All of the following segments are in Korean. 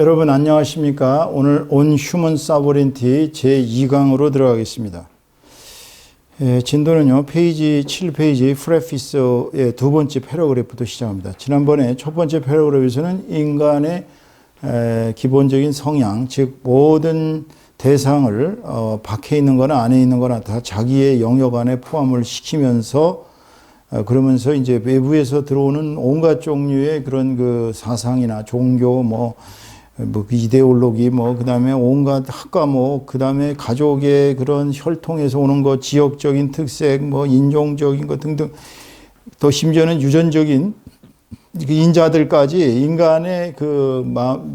여러분 안녕하십니까? 오늘 On Human Sovereignty 제2강으로 들어가겠습니다. 진도는요, 페이지 7페이지 프레피스의 두 번째 패러그래프부터 시작합니다. 지난번에 첫 번째 패러그래프에서는 인간의 기본적인 성향, 즉 모든 대상을 밖에 있는 거나 안에 있는 거나 다 자기의 영역 안에 포함을 시키면서 그러면서 이제 외부에서 들어오는 온갖 종류의 그런 그 사상이나 종교, 이데올로기, 그 다음에 온갖 학과목, 그 다음에 가족의 그런 혈통에서 오는 것, 지역적인 특색, 인종적인 것 등등, 더 심지어는 유전적인 인자들까지 인간의 그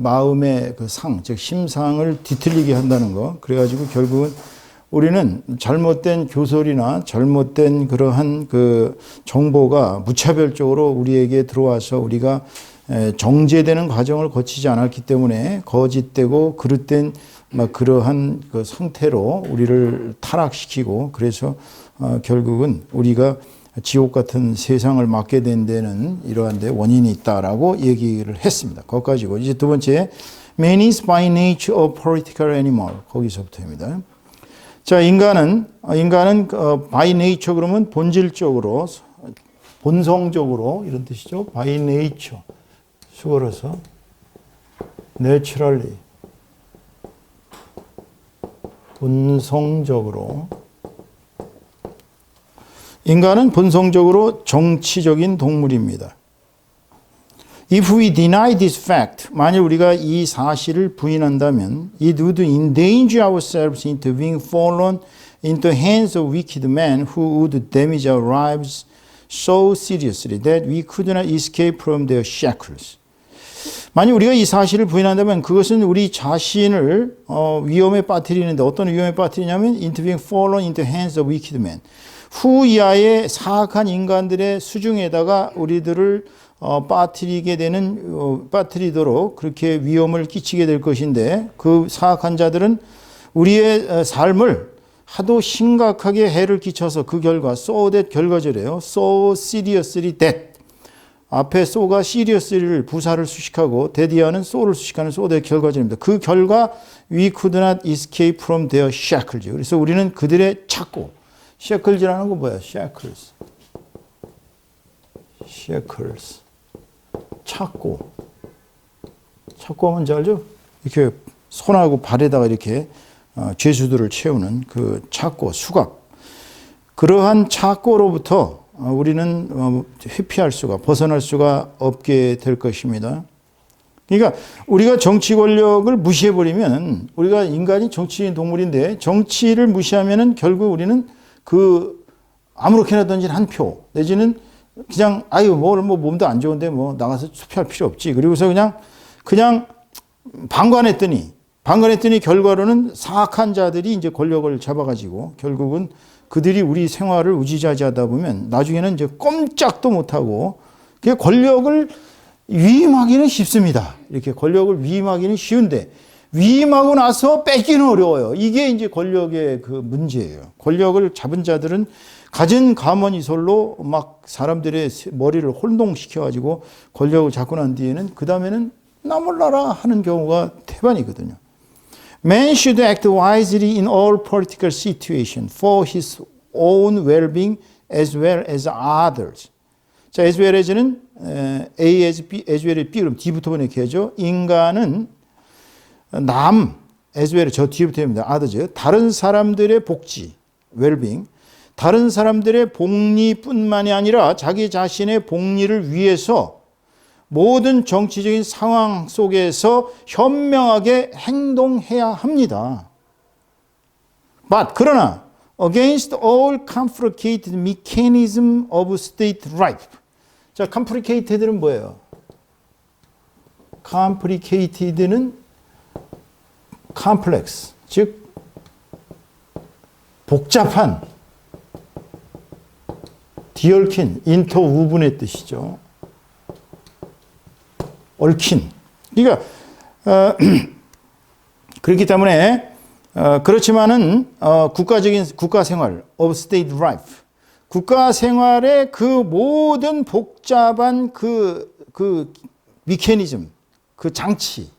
마음의 그 상, 즉 심상을 뒤틀리게 한다는 거. 그래가지고 결국은 우리는 잘못된 교설이나 잘못된 그러한 그 정보가 무차별적으로 우리에게 들어와서 우리가 정제되는 과정을 거치지 않았기 때문에 거짓되고 그릇된 그러한 그 상태로 우리를 타락시키고, 그래서 결국은 우리가 지옥 같은 세상을 맞게 된 데는 이러한 데 원인이 있다라고 얘기를 했습니다. 거기까지고 이제 두 번째, Man is by nature a political animal. 거기서부터입니다. 자, 인간은 by nature 그러면 본질적으로, 본성적으로 이런 뜻이죠. by nature. 수고로서 naturally, 본성적으로, 인간은 본성적으로 정치적인 동물입니다. If we deny this fact, 만일 우리가 이 사실을 부인한다면 it would endanger ourselves into being fallen into hands of wicked men who would damage our lives so seriously that we could not escape from their shackles. 만약 우리가 이 사실을 부인한다면 그것은 우리 자신을 위험에 빠뜨리는데, 어떤 위험에 빠뜨리냐면 into being fallen into hands of wicked men. 후이하의 사악한 인간들의 수중에다가 우리들을 빠뜨리게 되는, 빠뜨리도록 그렇게 위험을 끼치게 될 것인데, 그 사악한 자들은 우리의 삶을 하도 심각하게 해를 끼쳐서 그 결과, so that 결과절이에요. so seriously that. 앞에 so가 seriously를 부사를 수식하고 that이하는 so를 수식하는 so that 결과절입니다. 그 결과 we could not escape from their shackles. 그래서 우리는 그들의 찾고, shackles라는 건 뭐야? shackles. 찾고 하면 뭔지 알죠? 이렇게 손하고 발에다가 이렇게 죄수들을 채우는 그 찾고, 수갑. 그러한 찾고로부터 우리는 회피할 수가, 벗어날 수가 없게 될 것입니다. 그러니까 우리가 정치 권력을 무시해버리면, 우리가 인간이 정치인 동물인데 정치를 무시하면은 결국 우리는 그 아무렇게나 던진 한 표 내지는 그냥 몸도 안 좋은데 나가서 투표할 필요 없지. 그리고서 그냥 방관했더니 결과로는 사악한 자들이 이제 권력을 잡아가지고 결국은 그들이 우리 생활을 우지좌지하다 보면 나중에는 이제 꼼짝도 못하고, 그 권력을 위임하기는 쉽습니다. 이렇게 권력을 위임하기는 쉬운데 위임하고 나서 뺏기는 어려워요. 이게 이제 권력의 그 문제예요. 권력을 잡은 자들은 가진 가만히설로 막 사람들의 머리를 혼동시켜가지고 권력을 잡고 난 뒤에는 그 다음에는 나 몰라라 하는 경우가 태반이거든요. Man should act wisely in all political situations for his own well-being as well as others. 자, as well as는 A as B, as well as B 그럼 D부터 번역해야죠. 인간은 as well, 저 뒤부터입니다. others, 다른 사람들의 복지, well-being, 다른 사람들의 복리뿐만이 아니라 자기 자신의 복리를 위해서 모든 정치적인 상황 속에서 현명하게 행동해야 합니다. 그러나 against all complicated mechanism of state life. 자, complicated는 뭐예요? complicated는 complex, 즉 복잡한, 뒤얽힌, 인터우분의 뜻이죠. 얽힌. 그러니까 그렇기 때문에 그렇지만은 국가 생활, of state life, 국가 생활의 그 모든 복잡한 그 메커니즘, 그 장치,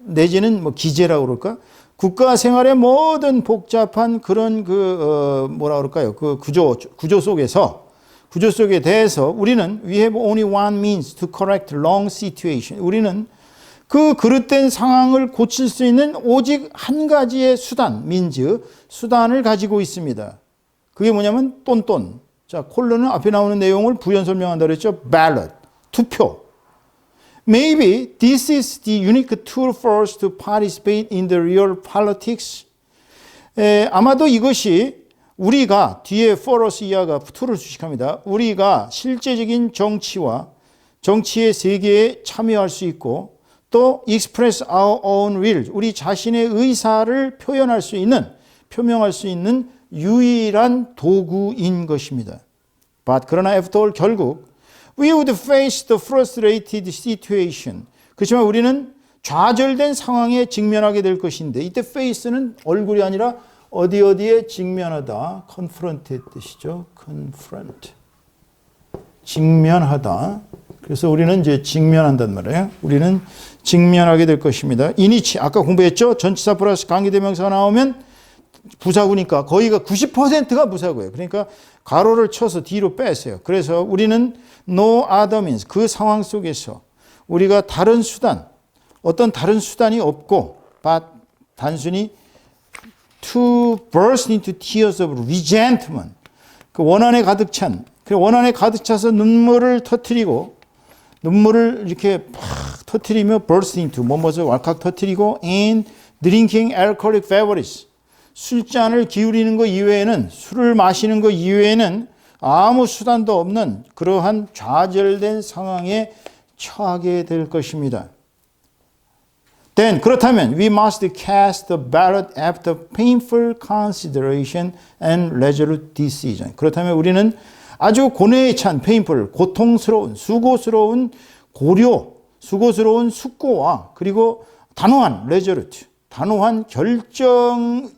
내지는 뭐 기재라고 그럴까? 국가 생활의 모든 복잡한 그런 뭐라 그럴까요? 그 구조 속에 대해서 우리는 we have only one means to correct wrong situation. 우리는 그 그릇된 상황을 고칠 수 있는 오직 한 가지의 수단, 수단을 가지고 있습니다. 그게 뭐냐면 똔똔. 자, 콜론은 앞에 나오는 내용을 부연 설명한다 그랬죠. ballot, 투표. Maybe this is the unique tool for us to participate in the real politics. 아마도 이것이 우리가 뒤에 for us 이하가 tool을 수식합니다. 우리가 실제적인 정치의 세계에 참여할 수 있고 또 express our own will, 우리 자신의 의사를 표명할 수 있는 유일한 도구인 것입니다. But 그러나 after all 결국 we would face the frustrated situation. 그렇지만 우리는 좌절된 상황에 직면하게 될 것인데 이때 face는 얼굴이 아니라 어디에 직면하다. confront의 뜻이죠. confront. 직면하다. 그래서 우리는 이제 직면한단 말이에요. 우리는 직면하게 될 것입니다. 이니치 아까 공부했죠. 전치사 플러스 관계대명사가 나오면 부사구니까 거의가 90%가 부사구예요. 그러니까 가로를 쳐서 뒤로 빼세요. 그래서 우리는 no other means, 그 상황 속에서 우리가 어떤 다른 수단이 없고 but 단순히 to burst into tears of resentment, 그 원한에 가득 차서 눈물을 이렇게 팍 터뜨리며 burst into 뭐뭐서 왈칵 터뜨리고 and drinking alcoholic beverages, 술잔을 기울이는 것 이외에는, 술을 마시는 것 이외에는 아무 수단도 없는 그러한 좌절된 상황에 처하게 될 것입니다. Then 그렇다면 we must cast the ballot after painful consideration and resolute decision. 그렇다면 우리는 아주 고뇌에 찬 painful, 고통스러운, 수고스러운 숙고와 그리고 단호한 resolute, 단호한 결정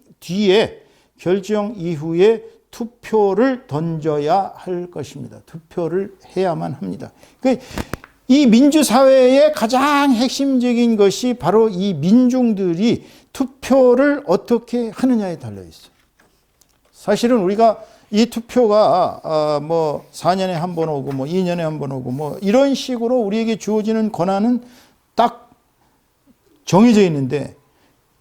이후에 투표를 던져야 할 것입니다. 투표를 해야만 합니다. 그러니까 이 민주사회의 가장 핵심적인 것이 바로 이 민중들이 투표를 어떻게 하느냐에 달려있어요. 사실은 우리가 이 투표가 뭐 4년에 한 번 오고 뭐 2년에 한 번 오고 뭐 이런 식으로 우리에게 주어지는 권한은 딱 정해져 있는데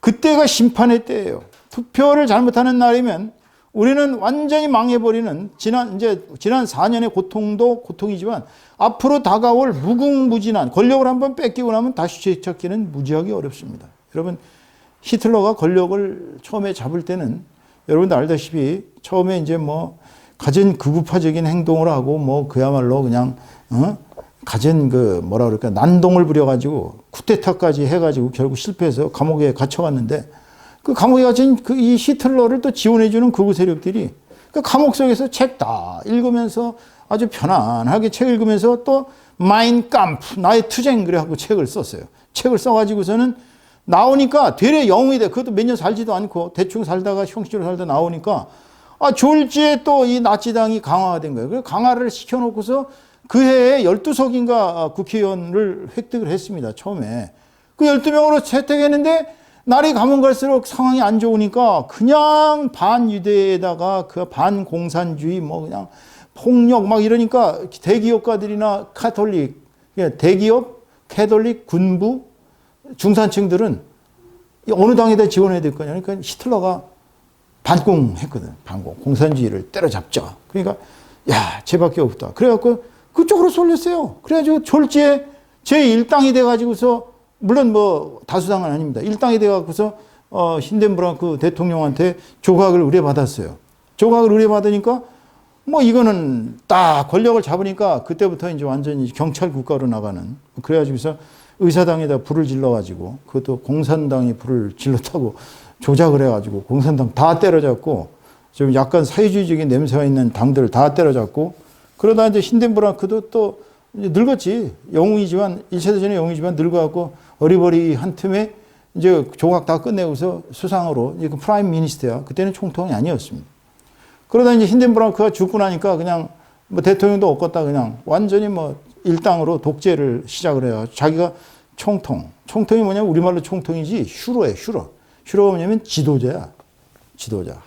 그때가 심판의 때예요. 투표를 잘못하는 날이면 우리는 완전히 망해버리는 지난 4년의 고통도 고통이지만 앞으로 다가올 무궁무진한 권력을 한번 뺏기고 나면 다시 되찾기는 무지하게 어렵습니다. 여러분 히틀러가 권력을 처음에 잡을 때는 여러분도 알다시피 처음에 이제 뭐 가진 극우파적인 행동을 하고 뭐 그야말로 그냥 가진 뭐라 그럴까 난동을 부려가지고 쿠데타까지 해가지고 결국 실패해서 감옥에 갇혀갔는데 그 감옥에 갇힌 이 히틀러를 또 지원해주는 극우 세력들이 그 감옥 속에서 책 다 읽으면서 아주 편안하게 책 읽으면서 또 마인 캄프 나의 투쟁 그래갖고 책을 썼어요. 책을 써가지고서는 나오니까 되레 영웅이 돼. 그것도 몇 년 살지도 않고 대충 살다가 형식적으로 살다 나오니까 졸지에 또 이 나치당이 강화가 된 거예요. 그래서 강화를 시켜놓고서 그 해에 12석인가 국회의원을 획득을 했습니다. 처음에. 그 12명으로 채택했는데 날이 가면 갈수록 상황이 안 좋으니까 그냥 반유대에다가 그 반공산주의 뭐 그냥 폭력 막 이러니까 대기업가들이나 대기업, 캐톨릭, 군부, 중산층들은 어느 당에다 지원해야 될 거냐. 그러니까 히틀러가 반공했거든. 공산주의를 때려잡자. 그러니까 야, 쟤밖에 없다. 그래갖고 그쪽으로 쏠렸어요. 그래가지고 졸지에 제1당이 돼가지고서 물론 뭐 다수당은 아닙니다. 1당이 돼가지고서 힌덴브랑크 대통령한테 조각을 의뢰받았어요. 조각을 의뢰받으니까 뭐 이거는 딱 권력을 잡으니까 그때부터 이제 완전히 경찰 국가로 나가는. 그래가지고서 의사당에다 불을 질러가지고 그것도 공산당이 불을 질렀다고 조작을 해가지고 공산당 다 때려잡고 좀 약간 사회주의적인 냄새가 있는 당들을 다 때려잡고 그러다 이제 힌덴브랑크도 또 늙었지. 영웅이지만 1차 대전의 영웅이지만 늙어갖고 어리버리한 틈에 이제 조각 다 끝내고서 수상으로 이거 프라임 미니스터야. 그때는 총통이 아니었습니다. 그러다 이제 힌덴브랑크가 죽고 나니까 그냥 뭐 대통령도 없겠다 그냥 완전히 뭐 일당으로 독재를 시작을 해요. 자기가 총통. 총통이 뭐냐면 우리말로 총통이지 슈러예요. 슈러. 슈러가 뭐냐면 지도자야. 지도자.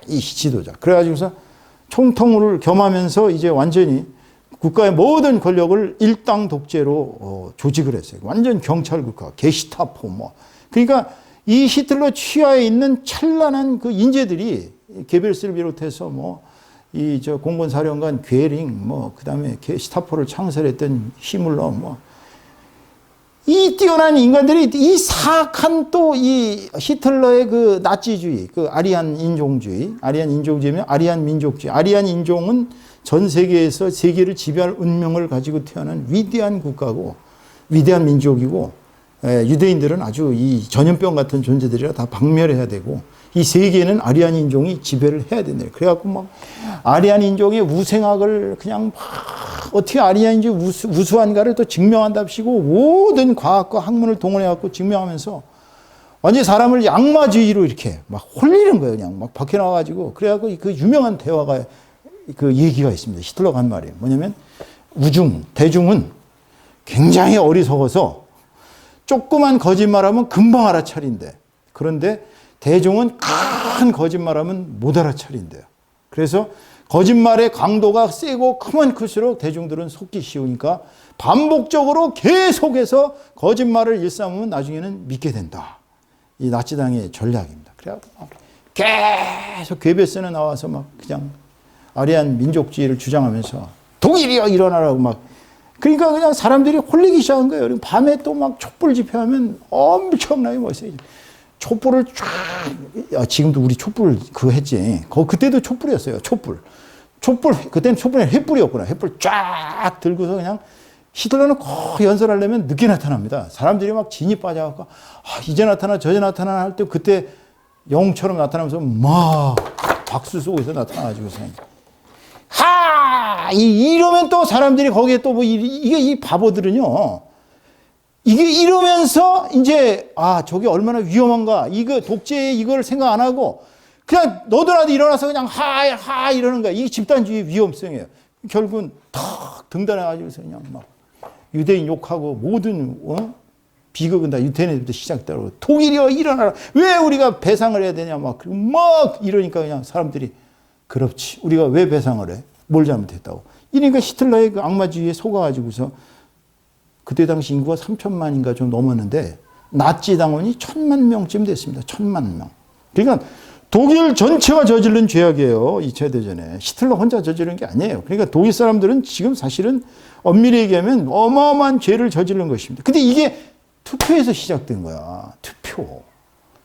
이 지도자. 그래가지고서 총통을 겸하면서 이제 완전히 국가의 모든 권력을 일당 독재로 조직을 했어요. 완전 경찰 국가, 게시타포 뭐. 그러니까 이 히틀러 치하에 있는 찬란한 그 인재들이 게벨스를 비롯해서 뭐 이 저 공군사령관 괴링 뭐 그다음에 게시타포를 창설했던 히물러 뭐 이 뛰어난 인간들이 이 사악한 또 이 히틀러의 그 나치주의, 그 아리안 인종주의면 아리안 민족주의. 아리안 인종은 전 세계에서 세계를 지배할 운명을 가지고 태어난 위대한 국가고 위대한 민족이고 유대인들은 아주 이 전염병 같은 존재들이라 다 박멸해야 되고 이 세계는 아리안 인종이 지배를 해야 된다. 그래갖고 막 아리안 인종의 우생학을 그냥 막 어떻게 아리안 인종이 우수한가를 또 증명한답시고 모든 과학과 학문을 동원해갖고 증명하면서 완전히 사람을 악마주의로 이렇게 막 홀리는 거예요. 그냥 막 박혀나와가지고. 그래갖고 그 유명한 대화가 그 얘기가 있습니다. 히틀러가 한 말이에요. 뭐냐면 대중은 굉장히 어리석어서 조그만 거짓말하면 금방 알아차린대. 그런데 대중은 큰 거짓말하면 못 알아차린대요. 그래서 거짓말의 강도가 세고 크면 클수록 대중들은 속기 쉬우니까 반복적으로 계속해서 거짓말을 일삼으면 나중에는 믿게 된다. 이 나치당의 전략입니다. 그래갖고 계속 괴베스는 나와서 막 그냥 아리안 민족주의를 주장하면서 독일이여 일어나라고 막 그러니까 그냥 사람들이 홀리기 시작한 거예요. 그리고 밤에 또 막 촛불 집회하면 엄청나게 멋있어요. 촛불을 쫙, 지금도 우리 촛불 그거 했지. 그때도 촛불이었어요. 촛불. 그때는 촛불이 횃불이었구나. 횃불 쫙 들고서 그냥 히틀러는 꼭 연설하려면 늦게 나타납니다. 사람들이 막 진이 빠져갖고, 이제 나타나, 저제 나타나 할 때 그때 영웅처럼 나타나면서 막 박수 쏘고서 나타나가지고서. 이러면 또 사람들이 거기에 또 뭐, 이 바보들은요. 이게 이러면서 이제 저게 얼마나 위험한가 이거 독재 이걸 생각 안 하고 그냥 너도 나도 일어나서 그냥 하 이러는 거야. 이게 집단주의 위험성이에요. 결국은 탁 등단해가지고서 그냥 막 유대인 욕하고 모든 비극은 다 유대인부터 시작되고 독일이여 일어나라. 왜 우리가 배상을 해야 되냐 막 이러니까 그냥 사람들이 그렇지 우리가 왜 배상을 해? 뭘 잘못했다고. 이러니까 히틀러의 그 악마주의에 속아가지고서 그때 당시 인구가 3천만인가 좀 넘었는데 나치 당원이 1,000만 명쯤 됐습니다. 1,000만 명. 그러니까 독일 전체가 저지른 죄악이에요. 2차 대전에. 히틀러 혼자 저지른 게 아니에요. 그러니까 독일 사람들은 지금 사실은 엄밀히 얘기하면 어마어마한 죄를 저지른 것입니다. 근데 이게 투표에서 시작된 거야. 투표.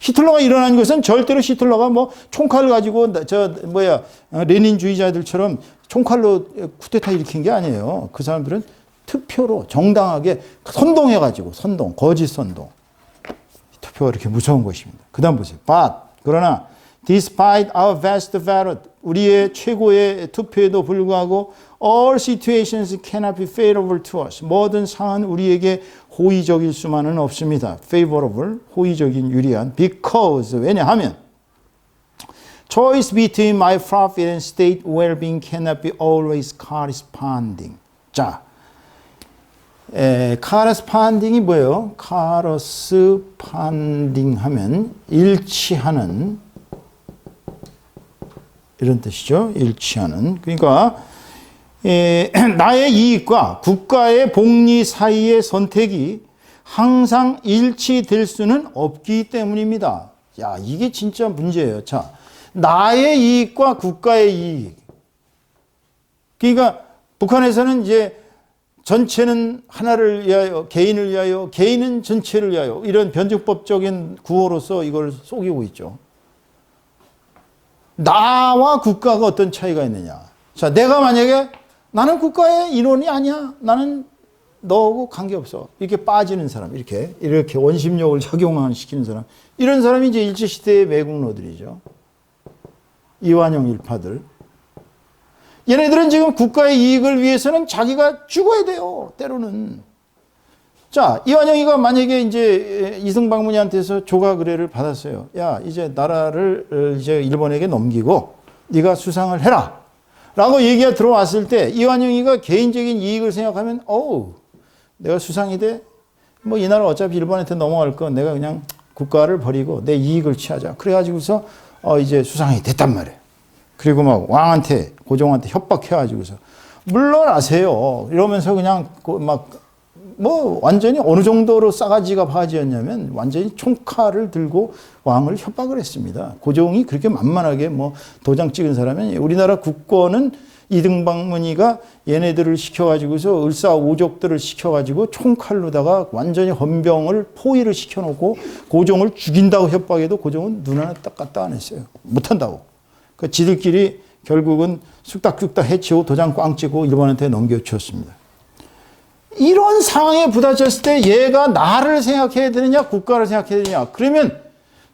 히틀러가 일어난 것은 절대로 히틀러가 뭐 총칼을 가지고 레닌주의자들처럼 총칼로 쿠데타 일으킨 게 아니에요. 그 사람들은 투표로 정당하게 선동해가지고 거짓 선동. 투표가 이렇게 무서운 것입니다. 그 다음 보세요. 그러나 despite our vast ballot 우리의 최고의 투표에도 불구하고 all situations cannot be favorable to us. 모든 상황은 우리에게 호의적일 수만은 없습니다. favorable, 호의적인, 유리한. because, 왜냐하면 choice between my profit and state well-being cannot be always corresponding. 자, corresponding이 뭐예요? corresponding 하면 일치하는 이런 뜻이죠. 일치하는. 그러니까 나의 이익과 국가의 복리 사이의 선택이 항상 일치될 수는 없기 때문입니다. 야, 이게 진짜 문제예요. 자, 나의 이익과 국가의 이익. 그러니까 북한에서는 이제 전체는 하나를 위하여, 개인을 위하여, 개인은 전체를 위하여 이런 변증법적인 구호로서 이걸 속이고 있죠. 나와 국가가 어떤 차이가 있느냐. 자, 내가 만약에 나는 국가의 일원이 아니야. 나는 너하고 관계없어. 이렇게 빠지는 사람, 이렇게 원심력을 작용시키는 사람. 이런 사람이 이제 일제시대의 매국노들이죠. 이완용 일파들. 얘네들은 지금 국가의 이익을 위해서는 자기가 죽어야 돼요. 때로는. 자, 이완용이가 만약에 이제 이승방문이한테서 조각 의뢰를 받았어요. 야, 이제 나라를 이제 일본에게 넘기고 네가 수상을 해라. 라고 얘기가 들어왔을 때 이완용이가 개인적인 이익을 생각하면 내가 수상이 돼? 뭐 이 나라 어차피 일본한테 넘어갈 거 내가 그냥 국가를 버리고 내 이익을 취하자. 그래가지고서 이제 수상이 됐단 말이에요. 그리고 막 왕한테 고종한테 협박해가지고서 물러나세요. 이러면서 그냥 막 뭐 완전히 어느 정도로 싸가지가 바지였냐면 완전히 총칼을 들고 왕을 협박을 했습니다. 고종이 그렇게 만만하게 뭐 도장 찍은 사람은 우리나라 국권은 이등박문희가 얘네들을 시켜가지고서 을사오족들을 시켜가지고 총칼로다가 완전히 헌병을 포위를 시켜놓고 고종을 죽인다고 협박해도 고종은 눈 하나 딱 갖다 안 했어요. 못한다고. 그 지들끼리 결국은 쑥닥쑥닥 해치고 도장 꽝 찍고 일본한테 넘겨주었습니다. 이런 상황에 부딪혔을 때 얘가 나를 생각해야 되느냐 국가를 생각해야 되느냐. 그러면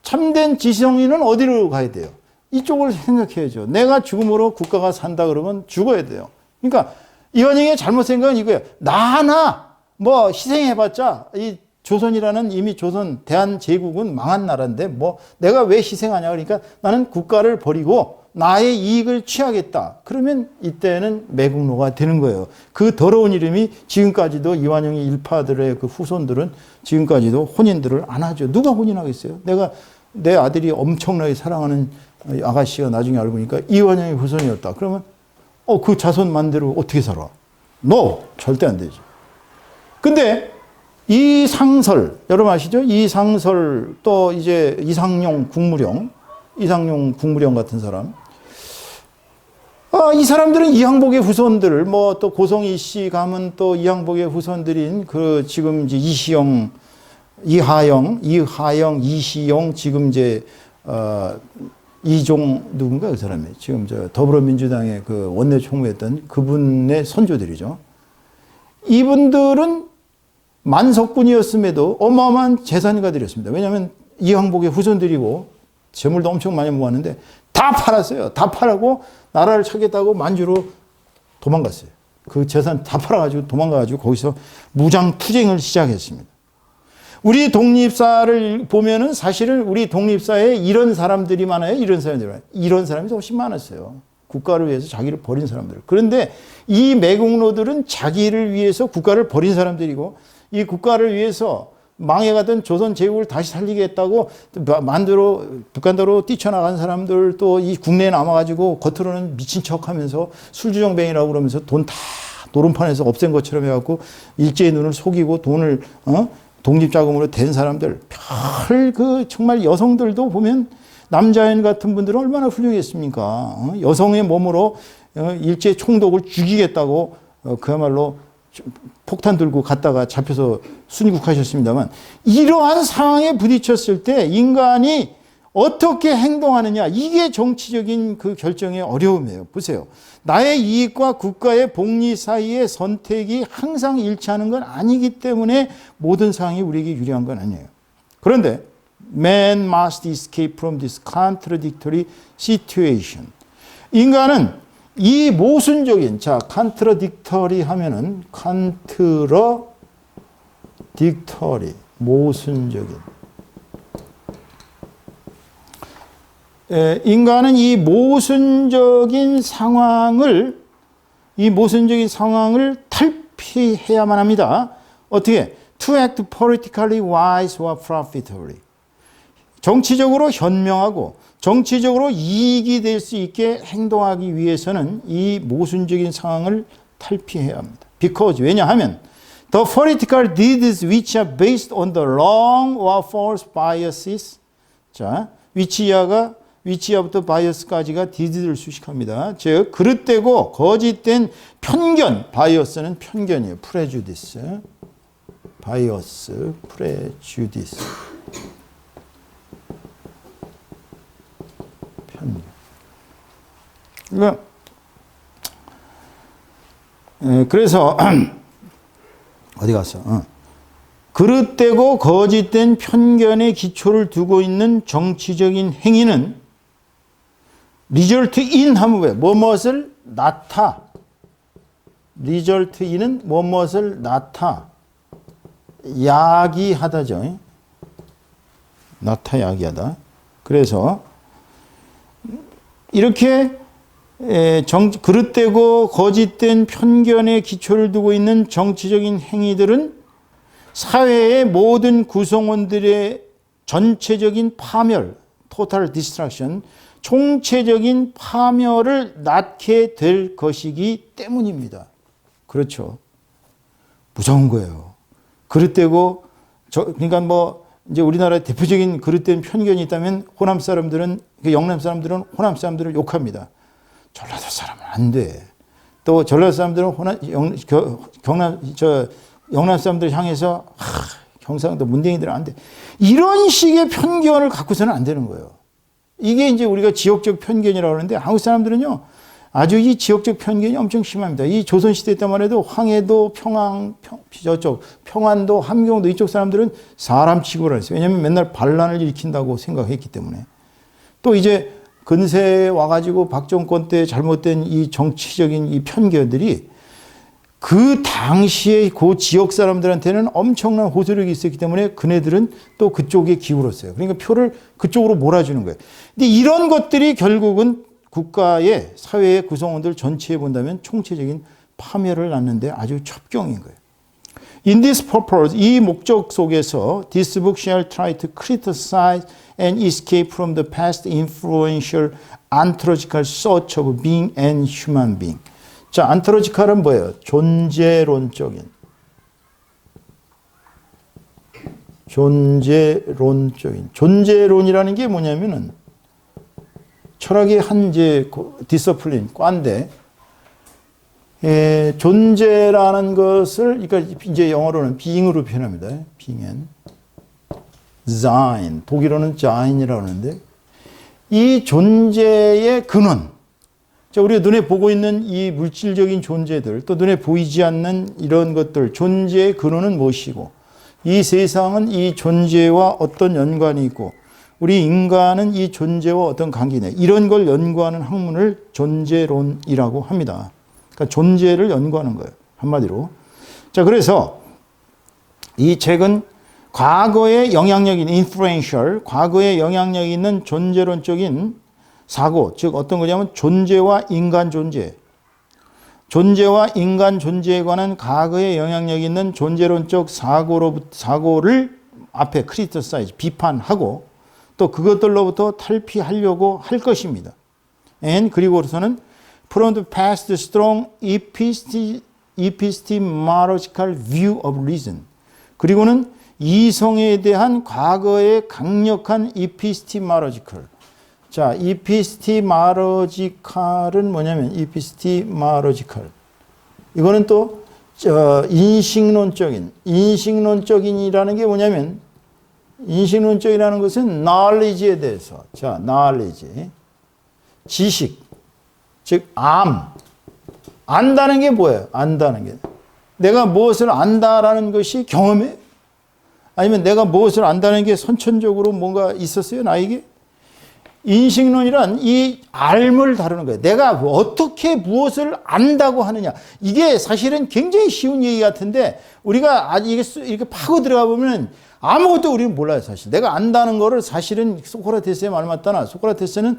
참된 지성인은 어디로 가야 돼요? 이쪽을 생각해야죠. 내가 죽음으로 국가가 산다 그러면 죽어야 돼요. 그러니까 이완용의 잘못 생각은 이거예요. 나 하나 뭐 희생해봤자 이 조선이라는 이미 조선 대한제국은 망한 나라인데 뭐 내가 왜 희생하냐. 그러니까 나는 국가를 버리고 나의 이익을 취하겠다. 그러면 이때는 매국노가 되는 거예요. 그 더러운 이름이 지금까지도 이완용의 일파들의 그 후손들은 지금까지도 혼인들을 안 하죠. 누가 혼인하겠어요? 내 아들이 엄청나게 사랑하는 아가씨가 나중에 알고 보니까 이완용의 후손이었다. 그러면 그 자손 만대로 어떻게 살아? No! 절대 안 되죠. 근데 이상설, 여러분 아시죠? 이상설 또 이제 이상용 국무령 같은 사람. 이 사람들은 이항복의 후손들, 뭐 또 고성희 씨 가면 또 이항복의 후손들인 그 지금 이제 이하영, 이시영, 지금 이제, 이종, 누군가 그 사람이 지금 더불어민주당의 그 원내 총무였던 그분의 선조들이죠. 이분들은 만석군이었음에도 어마어마한 재산가들이었습니다. 왜냐하면 이항복의 후손들이고 재물도 엄청 많이 모았는데 다 팔았어요. 다 팔고 나라를 찾겠다고 만주로 도망갔어요. 그 재산 다 팔아가지고 도망가가지고 거기서 무장투쟁을 시작했습니다. 우리 독립사를 보면은 사실은 우리 독립사에 이런 사람들이 많아요. 이런 사람이 훨씬 많았어요. 국가를 위해서 자기를 버린 사람들. 그런데 이 매국노들은 자기를 위해서 국가를 버린 사람들이고 이 국가를 위해서 망해가던 조선 제국을 다시 살리겠다고 북한도로 뛰쳐나간 사람들 또 이 국내에 남아가지고 겉으로는 미친 척하면서 술주정뱅이라고 그러면서 돈 다 노름판에서 없앤 것처럼 해갖고 일제의 눈을 속이고 돈을 독립자금으로 댄 사람들 정말 여성들도 보면 남자인 같은 분들은 얼마나 훌륭했습니까? 여성의 몸으로 일제 총독을 죽이겠다고 그야말로 폭탄 들고 갔다가 잡혀서 순국하셨습니다만 이러한 상황에 부딪혔을 때 인간이 어떻게 행동하느냐 이게 정치적인 그 결정의 어려움이에요. 보세요. 나의 이익과 국가의 복리 사이의 선택이 항상 일치하는 건 아니기 때문에 모든 상황이 우리에게 유리한 건 아니에요. 그런데 Man must escape from this contradictory situation. 인간은 이 모순적인, contradictory 하면은, contradictory, 모순적인. 인간은 이 모순적인 상황을 탈피해야만 합니다. 어떻게? To act politically wise or profitably. 정치적으로 현명하고 정치적으로 이익이 될 수 있게 행동하기 위해서는 이 모순적인 상황을 탈피해야 합니다. Because, 왜냐하면 the political deeds which are based on the wrong or false biases. 자, 위치야부터 바이어스까지가 디드를 수식합니다. 즉, 그릇되고 거짓된 편견, 바이어스는 편견이에요. 프레주디스. 바이어스, 프레주디스. 그래서 어디 갔어? 그릇되고 거짓된 편견의 기초를 두고 있는 정치적인 행위는 result in 하면 왜? 무엇을 result in은 무엇을 야기하다죠. 야기하다. 그래서 이렇게 그릇되고 거짓된 편견의 기초를 두고 있는 정치적인 행위들은 사회의 모든 구성원들의 전체적인 파멸, total destruction, 총체적인 파멸을 낳게 될 것이기 때문입니다. 그렇죠. 무서운 거예요. 그릇되고, 그러니까 뭐, 이제 우리나라의 대표적인 그릇된 편견이 있다면, 호남 사람들은, 영남 사람들은 호남 사람들을 욕합니다. 전라도 사람은 안 돼. 또 전라도 사람들은 영남 사람들 향해서, 경상도 문댕이들은 안 돼. 이런 식의 편견을 갖고서는 안 되는 거예요. 이게 이제 우리가 지역적 편견이라고 하는데, 한국 사람들은요, 아주 이 지역적 편견이 엄청 심합니다. 이 조선시대 때만 해도 황해도, 평안도, 함경도 이쪽 사람들은 사람 취급을 했어요. 왜냐하면 맨날 반란을 일으킨다고 생각했기 때문에. 또 이제 근세에 와가지고 박정권 때 잘못된 이 정치적인 이 편견들이 그 당시에 그 지역 사람들한테는 엄청난 호소력이 있었기 때문에 그네들은 또 그쪽에 기울었어요. 그러니까 표를 그쪽으로 몰아주는 거예요. 근데 이런 것들이 결국은 국가의 사회의 구성원들 전체에 본다면 총체적인 파멸을 낳는데 아주 첩경인 거예요. In this purpose, 이 목적 속에서 this book shall try to criticize and escape from the past influential ontological search of being and human being. 자, ontological은 뭐예요? 존재론적인. 존재론이라는 게 뭐냐면은 철학의 한 이제 디서플린, 과인데, 존재라는 것을, 그러니까 이제 영어로는 being으로 표현합니다. being and sein. 독일어는 sein이라고 하는데, 이 존재의 근원, 자, 우리가 눈에 보고 있는 이 물질적인 존재들, 또 눈에 보이지 않는 이런 것들, 존재의 근원은 무엇이고, 이 세상은 이 존재와 어떤 연관이 있고, 우리 인간은 이 존재와 어떤 관계냐, 이런 걸 연구하는 학문을 존재론이라고 합니다. 그러니까 존재를 연구하는 거예요. 한마디로. 자, 그래서 이 책은 과거에 영향력 있는 influential, 과거에 영향력 있는 존재론적인 사고, 즉 어떤 거냐면 존재와 인간 존재, 존재와 인간 존재에 관한 과거에 영향력 있는 존재론적 사고를 앞에 criticize, 비판하고 또 그것들로부터 탈피하려고 할 것입니다. And 그리고서는 from the past strong epistemological view of reason. 그리고는 이성에 대한 과거의 강력한 epistemological. 자, epistemological은 뭐냐면 epistemological. 이거는 또 인식론적인이라는 게 뭐냐면 인식론적이라는 것은 knowledge에 대해서, 자, knowledge, 지식, 즉 안다는 게 뭐예요? 안다는 게 내가 무엇을 안다라는 것이 경험이에요? 아니면 내가 무엇을 안다는 게 선천적으로 뭔가 있었어요, 나에게? 인식론이란 이 알을 다루는 거예요. 내가 어떻게 무엇을 안다고 하느냐. 이게 사실은 굉장히 쉬운 얘기 같은데 우리가 이렇게 파고 들어가 보면 아무것도 우리는 몰라요, 사실. 내가 안다는 거를 사실은 소크라테스의 말 맞다나 소크라테스는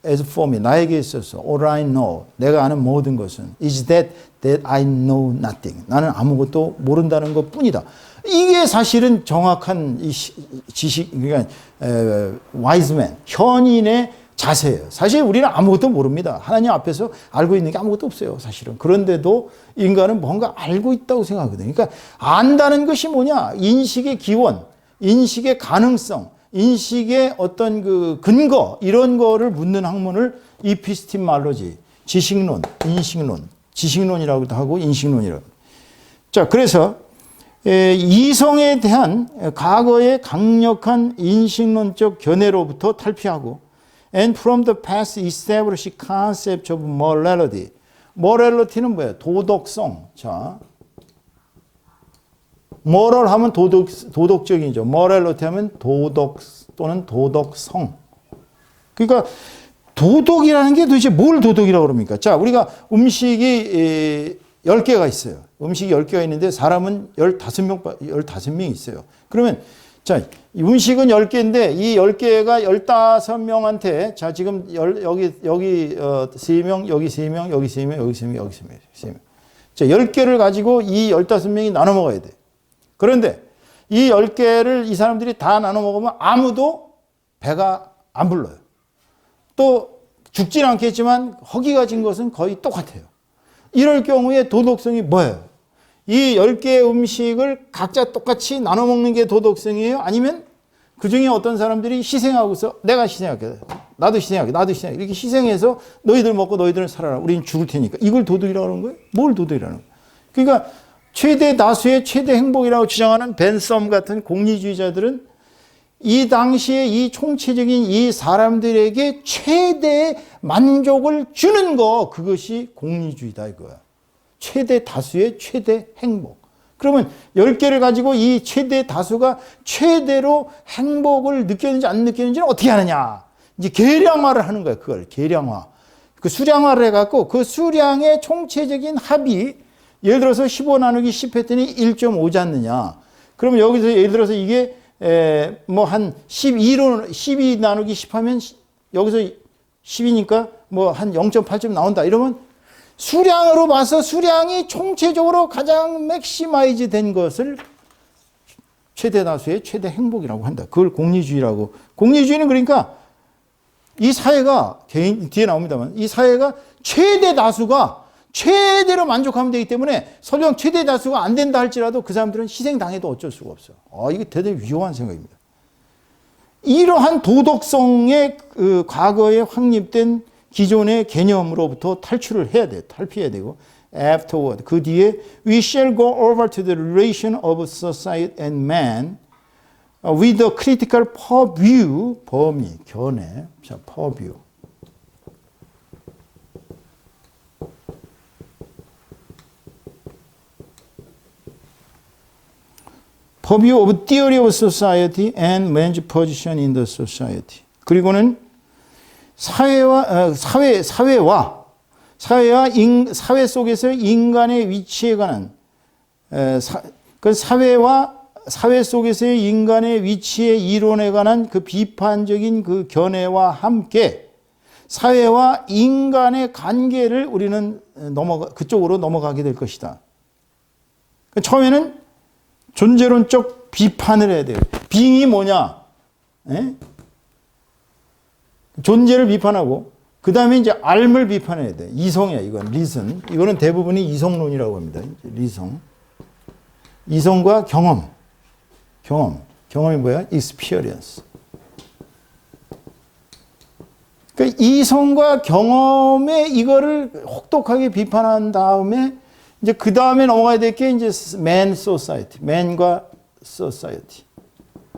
as for me, 나에게 있어서 all I know, 내가 아는 모든 것은 is that I know nothing. 나는 아무것도 모른다는 것 뿐이다. 이게 사실은 정확한 이 지식, 그러니까 wise man, 현인의 자세예요. 사실 우리는 아무것도 모릅니다. 하나님 앞에서 알고 있는 게 아무것도 없어요, 사실은. 그런데도 인간은 뭔가 알고 있다고 생각하거든요. 그러니까 안다는 것이 뭐냐? 인식의 기원, 인식의 가능성, 인식의 어떤 그 근거, 이런 거를 묻는 학문을 epistemology, 지식론, 인식론, 지식론이라고도 하고 인식론이라고. 자, 그래서 이성에 대한 과거의 강력한 인식론적 견해로부터 탈피하고 and from the past establish concept of morality. morality는 뭐예요? 도덕성. 자, moral 하면 도덕적이죠. morality 하면 도덕 또는 도덕성. 그러니까 도덕이라는 게 도대체 뭘 도덕이라고 그럽니까? 자, 우리가 음식이 10개가 있어요. 음식이 10개가 있는데 사람은 15명이 있어요. 그러면 자, 음식은 10개인데 이 10개가 15명한테 자, 지금 여기 3명, 여기 3명, 여기 3명, 여기 3명, 여기 3명. 자, 10개를 가지고 이 15명이 나눠 먹어야 돼. 그런데 이 10개를 이 사람들이 다 나눠 먹으면 아무도 배가 안 불러요. 또 죽진 않겠지만 허기가 진 것은 거의 똑같아요. 이럴 경우에 도덕성이 뭐예요? 이 10개의 음식을 각자 똑같이 나눠 먹는 게 도덕성이에요? 아니면 그 중에 어떤 사람들이 희생하고서 내가 희생할게. 나도 희생할게. 나도 희생할게. 이렇게 희생해서 너희들 먹고 너희들은 살아라. 우리는 죽을 테니까. 이걸 도덕이라고 하는 거예요? 뭘 도덕이라는 거예요? 그러니까 최대 다수의 최대 행복이라고 주장하는 벤썸 같은 공리주의자들은 이 당시에 이 총체적인 이 사람들에게 최대의 만족을 주는 거, 그것이 공리주의다 이거야. 최대 다수의 최대 행복. 그러면 10개를 가지고 이 최대 다수가 최대로 행복을 느꼈는지 안 느꼈는지는 어떻게 하느냐. 이제 계량화를 하는 거야. 그걸 계량화. 그 수량화를 해갖고 그 수량의 총체적인 합이 예를 들어서 15 나누기 10 했더니 1.5지 않느냐. 그러면 여기서 예를 들어서 이게 뭐 한 12 나누기 10 하면 여기서 10이니까 뭐 한 0.8점 나온다. 이러면 수량으로 봐서 수량이 총체적으로 가장 맥시마이즈 된 것을 최대 다수의 최대 행복이라고 한다. 그걸 공리주의라고. 공리주의는 그러니까 이 사회가 개인 뒤에 나옵니다만 이 사회가 최대 다수가 최대로 만족하면 되기 때문에 설령 최대 다수가 안 된다 할지라도 그 사람들은 희생당해도 어쩔 수가 없어. 이게 대단히 위험한 생각입니다. 이러한 도덕성의 그 과거에 확립된 기존의 개념으로부터 탈출을 해야 돼. 탈피해야 되고. Afterward. 그 뒤에 we shall go over to the relation of society and man with a critical purview. 범위, 견해. 자, purview. Purview of theory of society and man's position in the society. 그리고는 사회 속에서 인간의 위치에 관한 그 사회 속에서의 인간의 위치의 이론에 관한 그 비판적인 그 견해와 함께 사회와 인간의 관계를 우리는 그쪽으로 넘어가게 될 것이다. 처음에는 존재론적 비판을 해야 돼요. 빙이 뭐냐? 에? 존재를 비판하고 그 다음에 이제 알을 비판해야 돼. 이성이야 이건 리슨. 이거는 대부분이 이성론이라고 합니다. 리성. 이성과 경험이 뭐야? experience. 그러니까 이성과 경험에 이거를 혹독하게 비판한 다음에 이제 그 다음에 넘어가야 될 게 이제 man society, man과 society,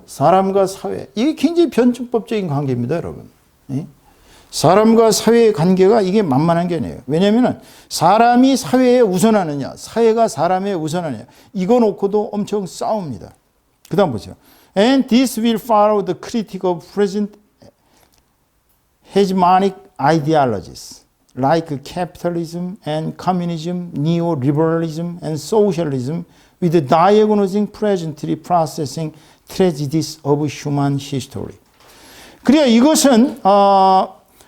사람과 사회. 이게 굉장히 변증법적인 관계입니다, 여러분. 사람과 사회의 관계가 이게 만만한 게 아니에요. 왜냐하면 사람이 사회에 우선하느냐, 사회가 사람에 우선하느냐, 이거 놓고도 엄청 싸웁니다. 그 다음 보세요. And this will follow the critique of present hegemonic ideologies like capitalism and communism, neoliberalism and socialism with diagnosing presently processing tragedies of human history. 그러니까 이것은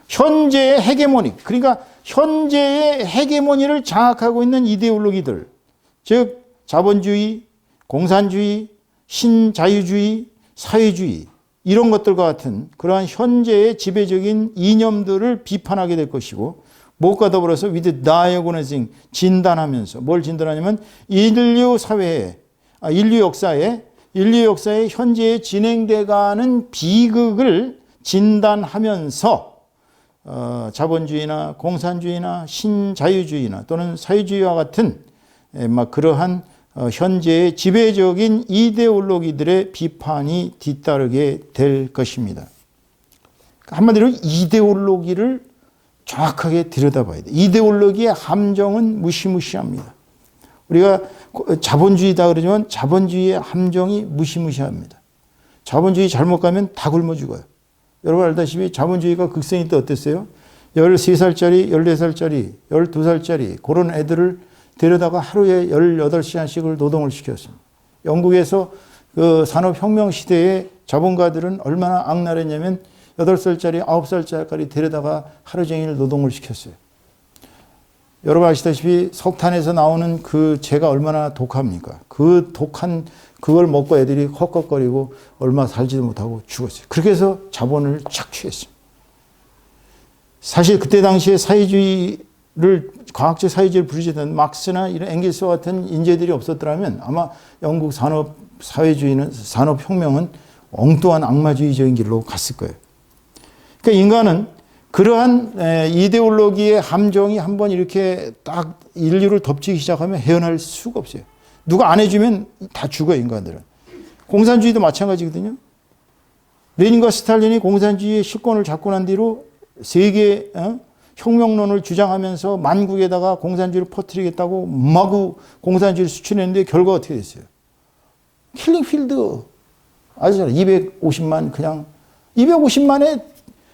현재의 헤게모니, 그러니까 현재의 헤게모니를 장악하고 있는 이데올로기들, 즉 자본주의, 공산주의, 신자유주의, 사회주의 이런 것들과 같은 그러한 현재의 지배적인 이념들을 비판하게 될 것이고, 무엇과 더불어서 with diagnosing, 진단하면서 뭘 진단하냐면 인류 역사에 현재에 진행돼가는 비극을 진단하면서 자본주의나 공산주의나 신자유주의나 또는 사회주의와 같은 그러한 현재의 지배적인 이데올로기들의 비판이 뒤따르게 될 것입니다. 한마디로 이데올로기를 정확하게 들여다봐야 돼. 이데올로기의 함정은 무시무시합니다. 우리가 자본주의다 그러지만 자본주의의 함정이 무시무시합니다. 자본주의 잘못 가면 다 굶어 죽어요. 여러분 알다시피 자본주의가 극성일 때 어땠어요? 13살짜리, 14살짜리, 12살짜리 그런 애들을 데려다가 하루에 18시간씩을 노동을 시켰습니다. 영국에서 그 산업혁명 시대에 자본가들은 얼마나 악랄했냐면 8살짜리, 9살짜리 데려다가 하루 종일 노동을 시켰어요. 여러분 아시다시피 석탄에서 나오는 그 재가 얼마나 독합니까? 그 독한 그걸 먹고 애들이 헉헉거리고 얼마 살지도 못하고 죽었어요. 그렇게 해서 자본을 착취했습니다. 사실 그때 당시에 사회주의를 과학적 사회주의를 부르짖던 막스나 이런 앵겔스와 같은 인재들이 없었더라면 아마 영국 산업혁명은 엉뚱한 악마주의적인 길로 갔을 거예요. 그러니까 인간은 그러한 이데올로기의 함정이 한번 이렇게 딱 인류를 덮치기 시작하면 헤어날 수가 없어요. 누가 안 해주면 다 죽어요, 인간들은. 공산주의도 마찬가지거든요. 레닌과 스탈린이 공산주의의 실권을 잡고 난 뒤로 세계 혁명론을 주장하면서 만국에다가 공산주의를 퍼뜨리겠다고 마구 공산주의를 수출했는데 결과가 어떻게 됐어요? 킬링필드. 아시잖아요. 250만 그냥 250만에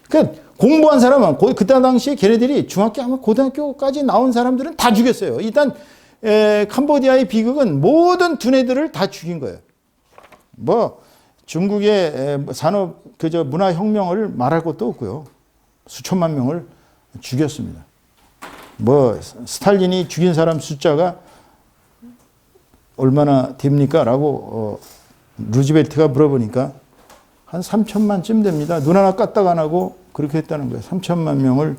그러니까 공부한 사람은 그때 당시에 걔네들이 중학교 아마 고등학교까지 나온 사람들은 다 죽였어요. 일단 캄보디아의 비극은 모든 두뇌들을 다 죽인 거예요. 뭐 중국의 산업 문화혁명을 말할 것도 없고요. 수천만 명을 죽였습니다. 뭐 스탈린이 죽인 사람 숫자가 얼마나 됩니까? 라고 루즈벨트가 물어보니까 한 3천만쯤 됩니다. 눈 하나 까딱 안 하고 그렇게 했다는 거예요. 3천만 명을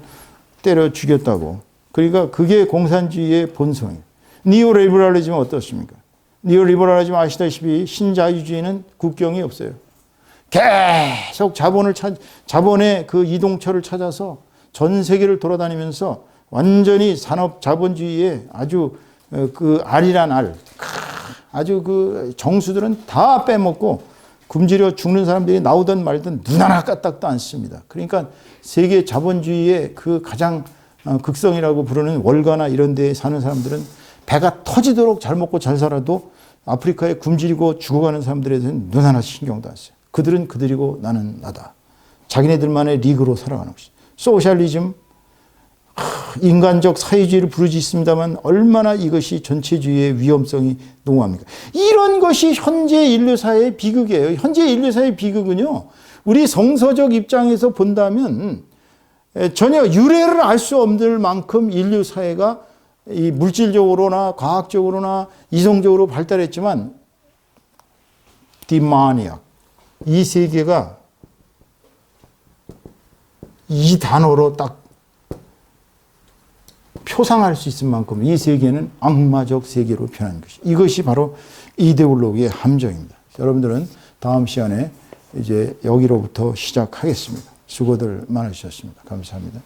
때려 죽였다고. 그러니까 그게 공산주의의 본성이에요. 니오리버럴리즘은 어떻습니까? 니오리버럴리즘 아시다시피 신자유주의는 국경이 없어요. 계속 자본의 그 이동처를 찾아서 전 세계를 돌아다니면서 완전히 산업 자본주의의 아주 그 알이란 알, 아주 그 정수들은 다 빼먹고 굶주려 죽는 사람들이 나오든 말든 눈 하나 까딱도 안 씁니다. 그러니까 세계 자본주의의 그 가장 극성이라고 부르는 월가나 이런 데에 사는 사람들은 배가 터지도록 잘 먹고 잘 살아도 아프리카에 굶주리고 죽어가는 사람들에 대해서는 눈 하나 신경도 안 써요. 그들은 그들이고 나는 나다. 자기네들만의 리그로 살아가는 것이죠. 소셜리즘, 인간적 사회주의를 부르짖습니다만 얼마나 이것이 전체주의의 위험성이 농후합니까? 이런 것이 현재 인류사의 비극이에요. 현재 인류사의 비극은요. 우리 성서적 입장에서 본다면 전혀 유래를 알 수 없을 만큼 인류사회가 이 물질적으로나 과학적으로나 이성적으로 발달했지만 디마니악, 이 세계가 이 단어로 딱 표상할 수 있을 만큼 이 세계는 악마적 세계로 변한 것이. 이것이 바로 이데올로기의 함정입니다. 여러분들은 다음 시간에 이제 여기로부터 시작하겠습니다. 수고들 많으셨습니다. 감사합니다.